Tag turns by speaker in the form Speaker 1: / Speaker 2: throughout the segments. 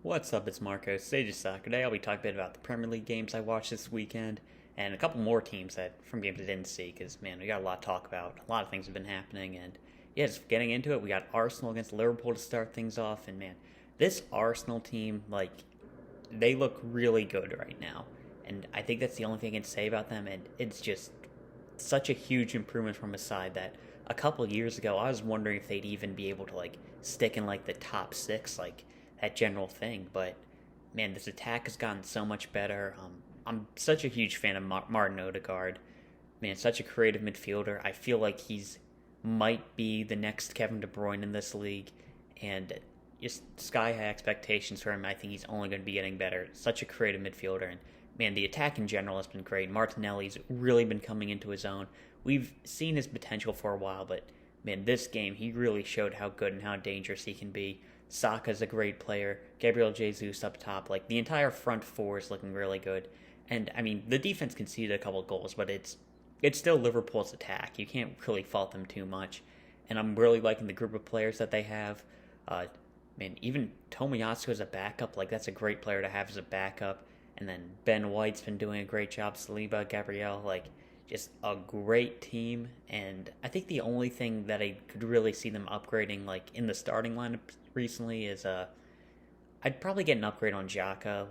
Speaker 1: What's up, it's Marco, Sage of Soccer. Today I'll be talking a bit about the Premier League games I watched this weekend and a couple more teams from games I didn't see because, man, we got a lot to talk about. A lot of things have been happening and, yeah, just getting into it, we got Arsenal against Liverpool to start things off and, man, this Arsenal team, they look really good right now and I think that's the only thing I can say about them, and it's just such a huge improvement from a side that a couple years ago I was wondering if they'd even be able to, stick in, the top six, that general thing. But man, this attack has gotten so much better. I'm such a huge fan of Martin Odegaard. Man, such a creative midfielder. I feel like he's might be the next Kevin De Bruyne in this league, and just sky high expectations for him. I think he's only going to be getting better. Such a creative midfielder, and man, the attack in general has been great. Martinelli's really been coming into his own. We've seen his potential for a while, but man, this game he really showed how good and how dangerous he can be. Saka's a great player. Gabriel Jesus up top. The entire front four is looking really good. And I mean, the defense conceded a couple goals, but it's still Liverpool's attack. You can't really fault them too much. And I'm really liking the group of players that they have. Man, even Tomiyasu as a backup, that's a great player to have as a backup. And then Ben White's been doing a great job. Saliba, Gabriel, just a great team. And I think the only thing that I could really see them upgrading, in the starting lineup recently, is I'd probably get an upgrade on Xhaka.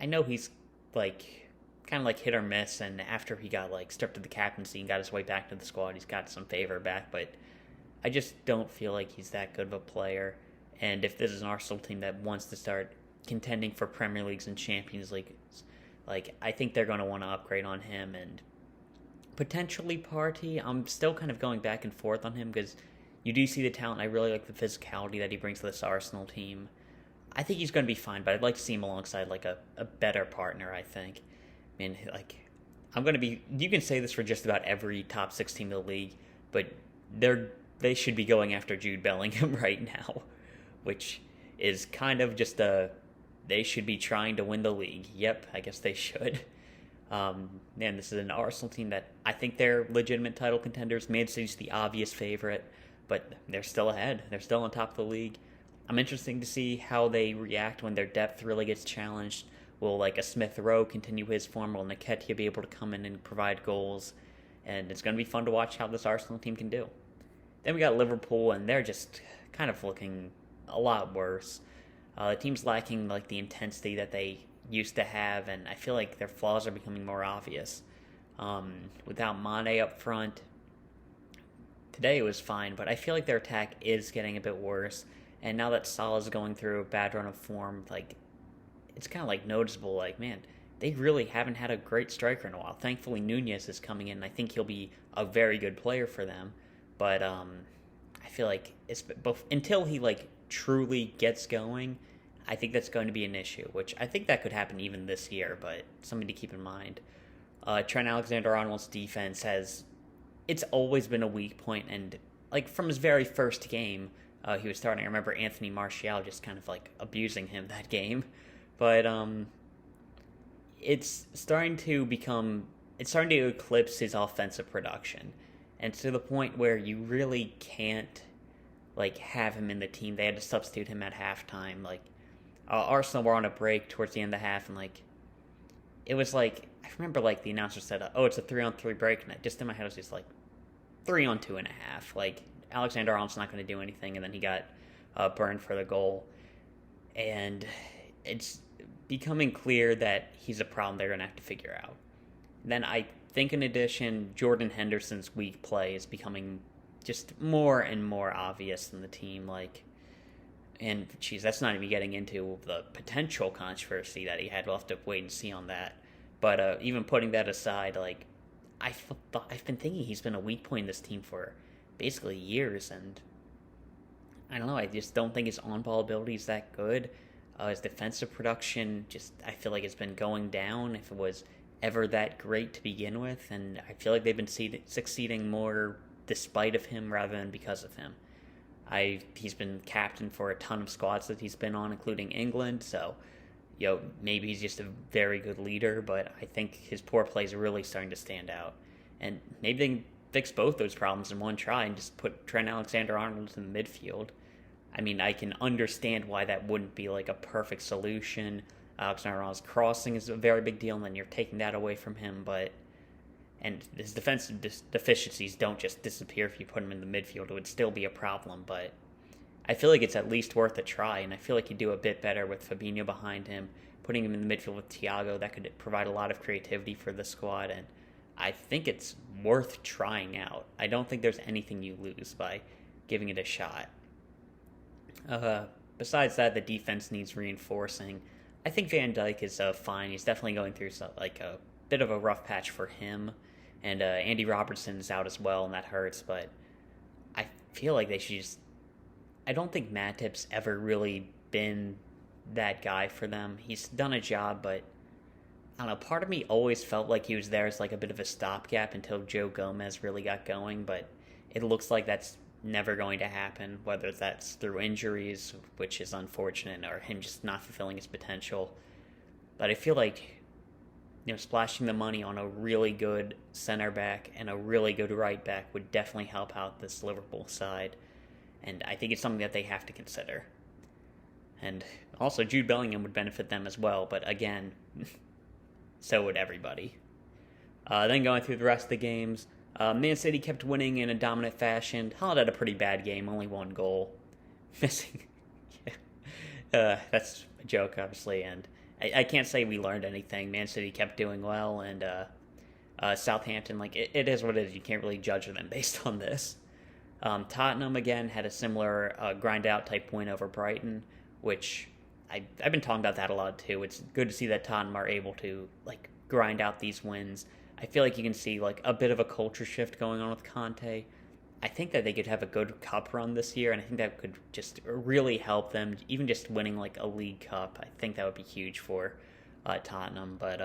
Speaker 1: I know he's kind of hit or miss, and after he got stripped of the captaincy and got his way back to the squad, he's got some favor back. But I just don't feel like he's that good of a player. And if this is an Arsenal team that wants to start contending for Premier Leagues and Champions Leagues, I think they're going to want to upgrade on him, and potentially Partey. I'm still kind of going back and forth on him because you do see the talent. I really like the physicality that he brings to this Arsenal team. I think he's going to be fine, but I'd like to see him alongside a better partner, I think. I mean, I'm going to be... You can say this for just about every top 6 team in the league, but they should be going after Jude Bellingham right now, which is kind of just they should be trying to win the league. Yep, I guess they should. Man, this is an Arsenal team that I think they're legitimate title contenders. Man City's the obvious favorite, but they're still ahead. They're still on top of the league. I'm interested to see how they react when their depth really gets challenged. Will a Smith Rowe continue his form? Will Nketiah be able to come in and provide goals? And it's going to be fun to watch how this Arsenal team can do. Then we got Liverpool, and they're just kind of looking a lot worse. The team's lacking the intensity that they used to have, and I feel like their flaws are becoming more obvious. Without Mane up front, today it was fine, but I feel like their attack is getting a bit worse. And now that Salah's going through a bad run of form, it's kind of noticeable. Man, they really haven't had a great striker in a while. Thankfully, Nunez is coming in, and I think he'll be a very good player for them. But I feel like it's both until he truly gets going. I think that's going to be an issue, which I think that could happen even this year, but something to keep in mind. Trent AlexanderArnold's defense it's always been a weak point, and from his very first game, he was starting. I remember Anthony Martial just kind of abusing him that game, but it's starting to eclipse his offensive production, and to the point where you really can't have him in the team. They had to substitute him at halftime. Arsenal were on a break towards the end of the half, and it was I remember the announcer said, "Oh, it's a 3-on-3 break," and just in my head it was just 3-on-2.5. Alexander-Arnold's not going to do anything, and then he got burned for the goal, and it's becoming clear that he's a problem they're going to have to figure out. Then I think, in addition, Jordan Henderson's weak play is becoming just more and more obvious in the team. And geez, that's not even getting into the potential controversy that he had. We'll have to wait and see on that. But even putting that aside, I've been thinking he's been a weak point in this team for basically years, and I don't know. I just don't think his on-ball ability is that good. His defensive production I feel like it's been going down if it was ever that great to begin with, and I feel like they've been succeeding more despite of him rather than because of him. He's been captain for a ton of squads that he's been on, including England, so maybe he's just a very good leader, but I think his poor play is really starting to stand out. And maybe they can fix both those problems in one try and just put Trent AlexanderArnold in the midfield. I mean, I can understand why that wouldn't be like a perfect solution. Alexander-Arnold's crossing is a very big deal, and then you're taking that away from him. But and his defensive deficiencies don't just disappear if you put him in the midfield. It would still be a problem, but I feel like it's at least worth a try, and I feel like he'd do a bit better with Fabinho behind him, putting him in the midfield with Thiago. That could provide a lot of creativity for the squad, and I think it's worth trying out. I don't think there's anything you lose by giving it a shot. Besides that, the defense needs reinforcing. I think Van Dijk is fine. He's definitely going through a bit of a rough patch for him, and Andy Robertson's out as well, and that hurts. But I feel like they should just. I don't think Matip's ever really been that guy for them. He's done a job, but I don't know. Part of me always felt like he was there as like a bit of a stopgap until Joe Gomez really got going, but it looks like that's never going to happen, whether that's through injuries, which is unfortunate, or him just not fulfilling his potential. But I feel like, splashing the money on a really good center back and a really good right back would definitely help out this Liverpool side. And I think it's something that they have to consider. And also, Jude Bellingham would benefit them as well, but again, so would everybody. Then going through the rest of the games, Man City kept winning in a dominant fashion. Haaland had a pretty bad game, only one goal. Missing. That's a joke, obviously, and I can't say we learned anything. Man City kept doing well, and Southampton, it is what it is. You can't really judge them based on this. Tottenham, again, had a similar grind-out type win over Brighton, which I've been talking about that a lot, too. It's good to see that Tottenham are able to, grind out these wins. I feel like you can see, a bit of a culture shift going on with Conte. I think that they could have a good cup run this year, and I think that could just really help them. Even just winning, a League Cup, I think that would be huge for Tottenham. But,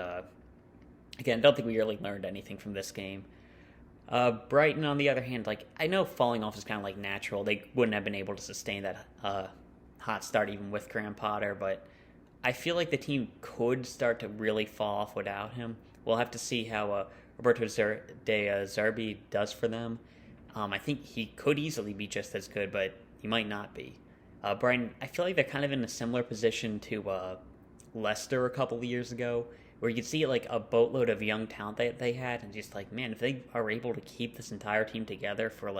Speaker 1: again, I don't think we really learned anything from this game. Brighton, on the other hand, I know falling off is kind of natural. They wouldn't have been able to sustain that hot start even with Graham Potter, but I feel like the team could start to really fall off without him. We'll have to see how Roberto De Zerbi does for them. I think he could easily be just as good, but he might not be. Brighton, I feel like they're kind of in a similar position to Leicester a couple of years ago, where you could see a boatload of young talent that they had, and just man, if they are able to keep this entire team together for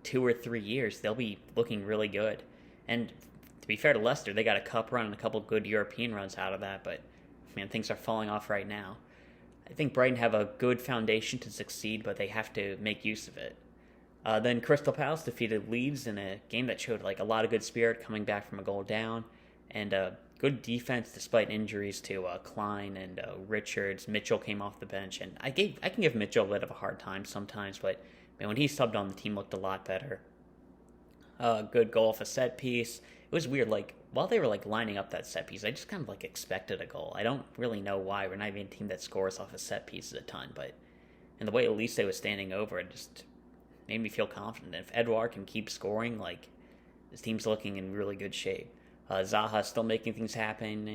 Speaker 1: 2 or 3 years, they'll be looking really good. And to be fair to Leicester, they got a cup run and a couple good European runs out of that, but man, things are falling off right now. I think Brighton have a good foundation to succeed, but they have to make use of it. Then Crystal Palace defeated Leeds in a game that showed a lot of good spirit coming back from a goal down, and good defense despite injuries to Klein and Richards. Mitchell came off the bench, and I can give Mitchell a bit of a hard time sometimes, but man, when he subbed on, the team looked a lot better. Good goal off a set piece. It was weird, while they were lining up that set piece, I just kind of expected a goal. I don't really know why. We're not even a team that scores off a set pieces a ton, but and the way Elise was standing over it just made me feel confident. If Edouard can keep scoring, this team's looking in really good shape. Zaha still making things happen.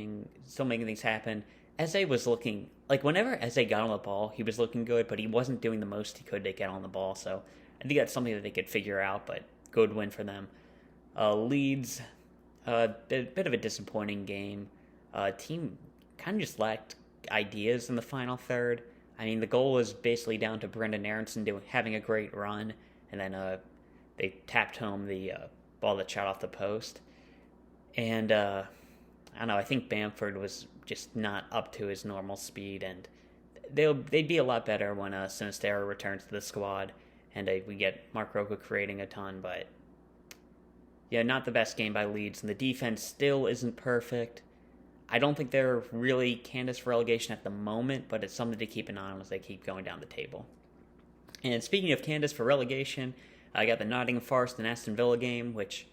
Speaker 1: Eze was looking whenever Eze got on the ball, he was looking good, but he wasn't doing the most he could to get on the ball. So I think that's something that they could figure out. But good win for them. Leeds, a bit of a disappointing game. Team kind of just lacked ideas in the final third. I mean, the goal was basically down to Brendan Aronson having a great run, and then they tapped home the ball that shot off the post. And, I don't know, I think Bamford was just not up to his normal speed, and they'd be a lot better when Sinistero returns to the squad, and we get Mark Roca creating a ton, but yeah, not the best game by Leeds, and the defense still isn't perfect. I don't think they're really candidates for relegation at the moment, but it's something to keep an eye on as they keep going down the table. And speaking of candidates for relegation, I got the Nottingham Forest and Aston Villa game, which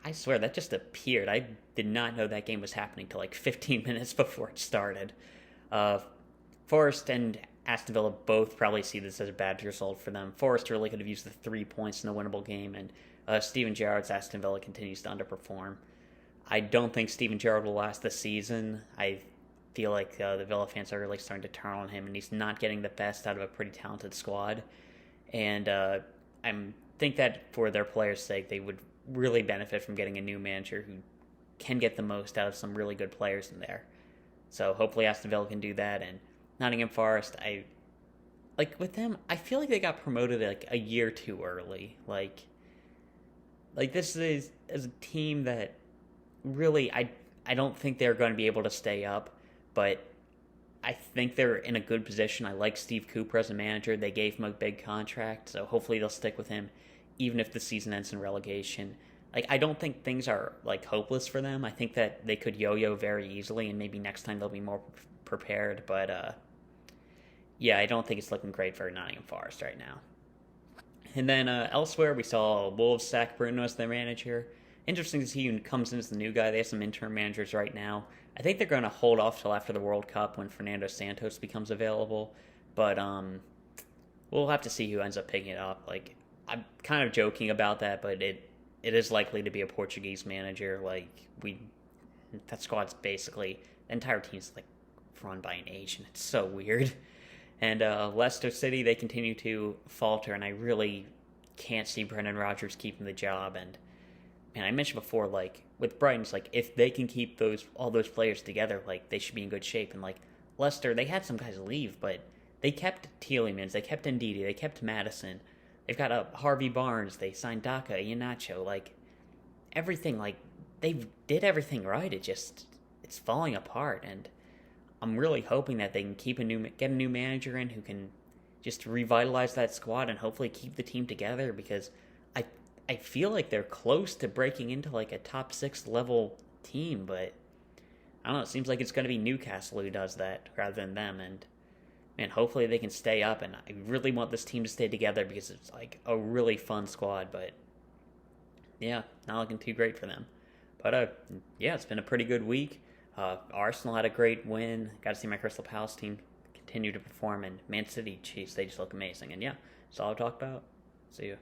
Speaker 1: I swear that just appeared. I did not know that game was happening till 15 minutes before it started. Forest and Aston Villa both probably see this as a bad result for them. Forest really could have used the 3 points in a winnable game, and Steven Gerrard's Aston Villa continues to underperform. I don't think Steven Gerrard will last the season. I feel like the Villa fans are really starting to turn on him, and he's not getting the best out of a pretty talented squad. And I think that for their players' sake, they would really benefit from getting a new manager who can get the most out of some really good players in there. So hopefully Aston Villa can do that. And Nottingham Forest, I like with them. I feel like they got promoted like a year too early. Like this is a team that really I don't think they're going to be able to stay up, but I think they're in a good position. I like Steve Cooper as a manager. They gave him a big contract, so hopefully they'll stick with him even if the season ends in relegation. Like, I don't think things are like hopeless for them. I think that they could yo-yo very easily, and maybe next time they'll be more prepared. But yeah, I don't think it's looking great for Nottingham Forest right now. And then elsewhere, we saw Wolves sack Bruno as their manager. Interesting to see who comes in as the new guy. They have some interim managers right now. I think they're going to hold off till after the World Cup when Fernando Santos becomes available. But we'll have to see who ends up picking it up. Like, I'm kind of joking about that, but it is likely to be a Portuguese manager. That squad's basically, the entire team's like run by an Asian. It's so weird. And Leicester City, they continue to falter, and I really can't see Brendan Rodgers keeping the job. And I mentioned before, like with Brighton, it's like if they can keep all those players together, like they should be in good shape. And like Leicester, they had some guys leave, but they kept Tielemans, they kept Ndidi, they kept Madison. They've got Harvey Barnes. They signed Daka, Iheanacho. Like everything, like they did everything right. It's falling apart, and I'm really hoping that they can get a new manager in who can just revitalize that squad and hopefully keep the team together, because I feel like they're close to breaking into like a top 6 level team, but I don't know. It seems like it's going to be Newcastle who does that rather than them, and man, hopefully they can stay up. And I really want this team to stay together because it's like a really fun squad, but yeah, not looking too great for them. But yeah, it's been a pretty good week. Arsenal had a great win. Got to see my Crystal Palace team continue to perform, and Man City, Chiefs, they just look amazing. And yeah, that's all I'll talk about. See you.